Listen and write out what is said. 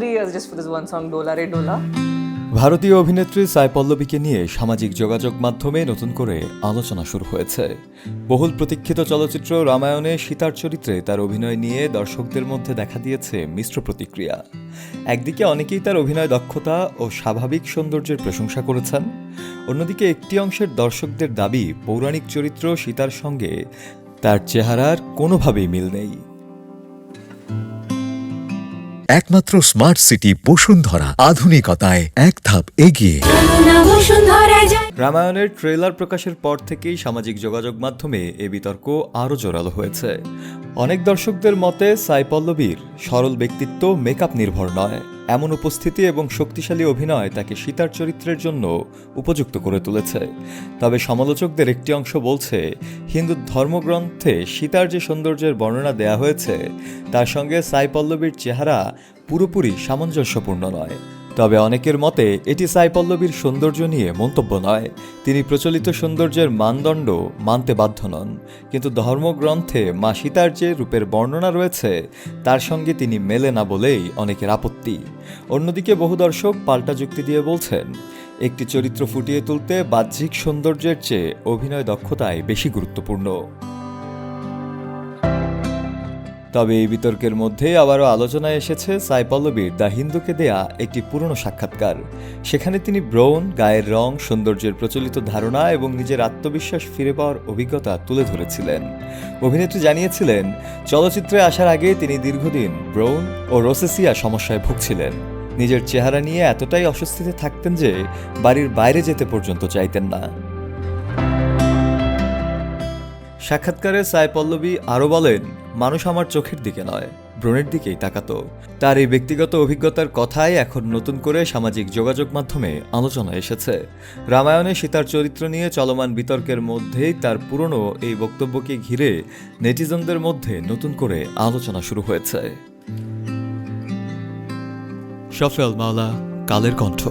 3 years just for this one song, Dola Re Dola. ভারতীয় অভিনেত্রী সাই পল্লবীকে নিয়ে সামাজিক যোগাযোগ মাধ্যমে নতুন করে আলোচনা শুরু হয়েছে। বহুল প্রতীক্ষিত চলচ্চিত্র রামায়ণে সীতার চরিত্রে তার অভিনয় নিয়ে দর্শকদের মধ্যে দেখা দিয়েছে মিশ্র প্রতিক্রিয়া। একদিকে অনেকেই তার অভিনয় দক্ষতা ও স্বাভাবিক সৌন্দর্যের প্রশংসা করেছেন, অন্যদিকে একটি অংশের দর্শকদের দাবি পৌরাণিক চরিত্র সীতার সঙ্গে তার চেহারার কোনোভাবেই মিল নেই। একমাত্র স্মার্ট সিটি বসুন্ধরা, আধুনিকতায় এক ধাপ এগিয়ে। রামায়ণের ট্রেলার প্রকাশের পর থেকেই সামাজিক যোগাযোগ মাধ্যমে এ বিতর্ক আরও জোরালো হয়েছে। অনেক দর্শকদের মতে সাই পল্লবীর সরল ব্যক্তিত্ব মেকআপ নির্ভর নয়, এমন উপস্থিতি এবং শক্তিশালী অভিনয় তাকে সীতার চরিত্রের জন্য উপযুক্ত করে তুলেছে। তবে সমালোচকদের একটি অংশ বলছে, হিন্দু ধর্মগ্রন্থে সীতার যে সৌন্দর্যের বর্ণনা দেয়া হয়েছে তার সঙ্গে সাই পল্লবীর চেহারা পুরোপুরি সামঞ্জস্যপূর্ণ নয়। তবে অনেকের মতে এটি সাই পল্লবীর সৌন্দর্য নিয়ে মন্তব্য নয়, তিনি প্রচলিত সৌন্দর্যের মানদণ্ড মানতে বাধ্য নন, কিন্তু ধর্মগ্রন্থে মা সীতার যে রূপের বর্ণনা রয়েছে তার সঙ্গে তিনি মেলে না বলেই অনেকের আপত্তি। অন্যদিকে বহু দর্শক পাল্টা যুক্তি দিয়ে বলছেন, একটি চরিত্র ফুটিয়ে তুলতে বাহ্যিক সৌন্দর্যের চেয়ে অভিনয় দক্ষতাই বেশি গুরুত্বপূর্ণ। তবে এই বিতর্কের মধ্যে আবারও আলোচনায় এসেছে সাই পল্লবীর দ্য হিন্দুকে দেয়া একটি পুরনো সাক্ষাৎকার। সেখানে তিনি ব্রণ, গায়ের রং, সৌন্দর্যের প্রচলিত ধারণা এবং নিজের আত্মবিশ্বাস ফিরে পাওয়ার অভিজ্ঞতা তুলে ধরেছিলেন। অভিনেত্রী জানিয়েছিলেন, চলচ্চিত্রে আসার আগে তিনি দীর্ঘদিন ব্রণ ও রোসেসিয়া সমস্যায় ভুগছিলেন। নিজের চেহারা নিয়ে এতটাই অস্বস্তিতে থাকতেন যে বাড়ির বাইরে যেতে পর্যন্ত চাইতেন না। সাক্ষাৎকারে সাই পল্লবী আরও বলেন, মানুষ আমার চোখের দিকে নয়, ব্রণের দিকেই তাকাতো। তার এই ব্যক্তিগত অভিজ্ঞতার কথাই এখন নতুন করে সামাজিক যোগাযোগ মাধ্যমে আলোচনা এসেছে। রামায়ণে সীতার চরিত্র নিয়ে চলমান বিতর্কের মধ্যেই তার পুরনো এই বক্তব্যকে ঘিরে নেটিজনদের মধ্যে নতুন করে আলোচনা শুরু হয়েছে। শফেল মাওলা, কালের কণ্ঠ।